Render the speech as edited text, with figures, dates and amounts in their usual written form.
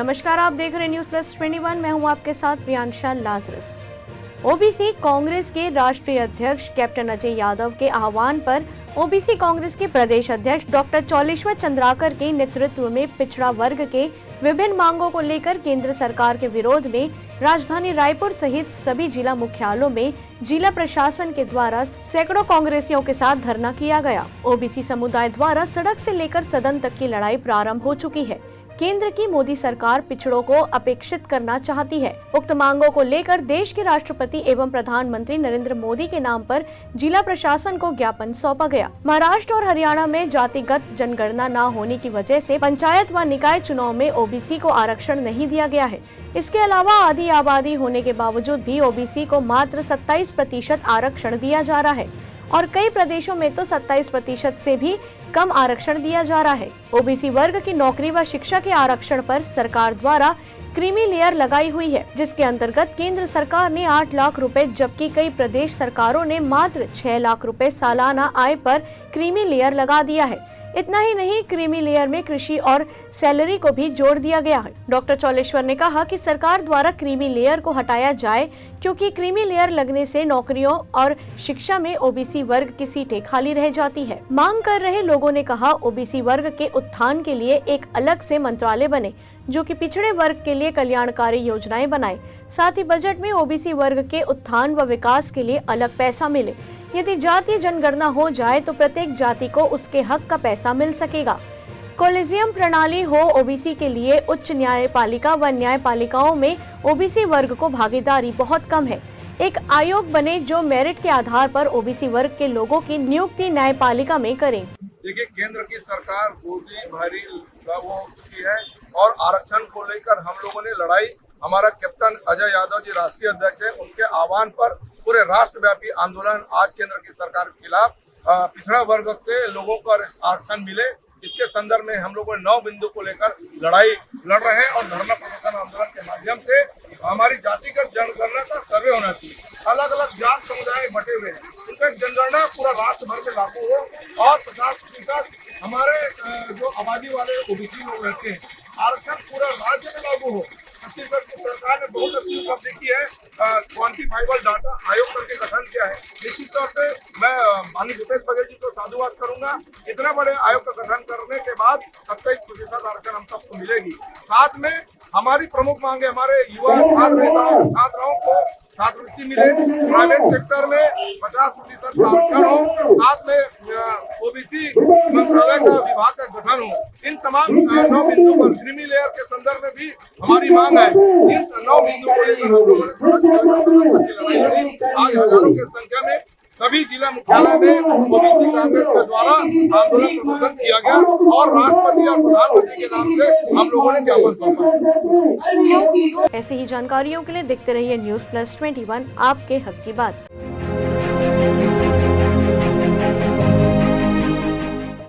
नमस्कार, आप देख रहे हैं न्यूज़ प्लस 21। मैं हूं आपके साथ प्रियांशा लाजरस। ओबीसी कांग्रेस के राष्ट्रीय अध्यक्ष कैप्टन अजय यादव के आह्वान पर ओबीसी कांग्रेस के प्रदेश अध्यक्ष डॉक्टर चौलेश्वर चंद्राकर के नेतृत्व में पिछड़ा वर्ग के विभिन्न मांगों को लेकर केंद्र सरकार के विरोध में राजधानी रायपुर सहित सभी जिला मुख्यालयों में जिला प्रशासन के द्वारा सैकड़ों कांग्रेसियों के साथ धरना किया गया। ओबीसी समुदाय द्वारा सड़क से लेकर सदन तक की लड़ाई प्रारंभ हो चुकी है। केंद्र की मोदी सरकार पिछड़ों को अपेक्षित करना चाहती है। उक्त मांगों को लेकर देश के राष्ट्रपति एवं प्रधानमंत्री नरेंद्र मोदी के नाम पर जिला प्रशासन को ज्ञापन सौंपा गया। महाराष्ट्र और हरियाणा में जातिगत जनगणना न होने की वजह से पंचायत व निकाय चुनाव में ओबीसी को आरक्षण नहीं दिया गया है। इसके अलावा आधी आबादी होने के बावजूद भी ओबीसी को मात्र 27% आरक्षण दिया जा रहा है और कई प्रदेशों में तो 27% से भी कम आरक्षण दिया जा रहा है। ओबीसी वर्ग की नौकरी व शिक्षा के आरक्षण पर सरकार द्वारा क्रीमी लेयर लगाई हुई है, जिसके अंतर्गत केंद्र सरकार ने 8 लाख रुपए जबकि कई प्रदेश सरकारों ने मात्र 6 लाख रुपए सालाना आय पर क्रीमी लेयर लगा दिया है। इतना ही नहीं, क्रीमी लेयर में कृषि और सैलरी को भी जोड़ दिया गया है। डॉक्टर चौलेश्वर ने कहा कि सरकार द्वारा क्रीमी लेयर को हटाया जाए, क्योंकि क्रीमी लेयर लगने से नौकरियों और शिक्षा में ओबीसी वर्ग की सीटें खाली रह जाती है। मांग कर रहे लोगों ने कहा, ओबीसी वर्ग के उत्थान के लिए एक अलग से मंत्रालय बने जो कि पिछड़े वर्ग के लिए कल्याणकारी योजनाएं बनाए। साथ ही बजट में ओबीसी वर्ग के उत्थान व विकास के लिए अलग पैसा मिले। यदि जातीय जनगणना हो जाए तो प्रत्येक जाति को उसके हक का पैसा मिल सकेगा। कोलिजियम प्रणाली हो ओबीसी के लिए। उच्च न्यायपालिका व न्यायपालिकाओं में ओबीसी वर्ग को भागीदारी बहुत कम है। एक आयोग बने जो मेरिट के आधार पर ओबीसी वर्ग के लोगों की नियुक्ति न्यायपालिका में करे। देखिए, केंद्र की सरकार गोदी भारी लागू हो चुकी है और आरक्षण को लेकर हम लोगों ने लड़ाई, हमारा कैप्टन अजय यादव जी राष्ट्रीय अध्यक्ष हैं, उनके आह्वान पर पूरे राष्ट्रव्यापी आंदोलन आज केंद्र की सरकार के खिलाफ पिछड़ा वर्ग के लोगों को आरक्षण मिले, इसके संदर्भ में हम लोग 9 बिंदु को लेकर लड़ाई लड़ रहे हैं और धरना प्रदर्शन आंदोलन के माध्यम से हमारी जातिगत जनगणना का सर्वे होना चाहिए। अलग अलग जात समुदाय बटे हुए हैं, उनका जनगणना पूरा राष्ट्र भर में लागू हो और 50% हमारे जो आबादी वाले ओबीसी लोग रहते हैं, आरक्षण पूरा राज्य में लागू हो। छत्तीसगढ़ की सरकार ने बहुत अच्छी उपलब्धि की है, क्वान्टिफाइबल डाटा आयोग करके गठन किया है। निश्चित तौर से मैं माननीय भूपेश बघेल जी को साधुवाद करूंगा। इतना बड़े आयोग का गठन करने के बाद 27% आरक्षण हम सबको मिलेगी। साथ में हमारी प्रमुख मांगे, हमारे युवा छात्राओं को छात्रवृत्ति मिले, प्राइवेट सेक्टर में 50% आरक्षण हो, साथ में ओबीसी मंत्रालय का विभाग का गठन हो। इन तमाम 9 बिंदु पर क्रीमी लेयर के संदर्भ में भी हमारी मांग है। इन 9 बिंदु को लेकर लड़ाई लड़ी। आज हजारों की संख्या में सभी जिला मुख्यालय में ओबीसी कांग्रेस के द्वारा आंदोलन प्रदर्शन किया गया और राष्ट्रपति और प्रधानमंत्री के नाम से हम लोगों ने ज्ञापन सौंपा। ऐसी ही जानकारियों के लिए देखते रहिए न्यूज़ प्लस 21, आपके हक की बात।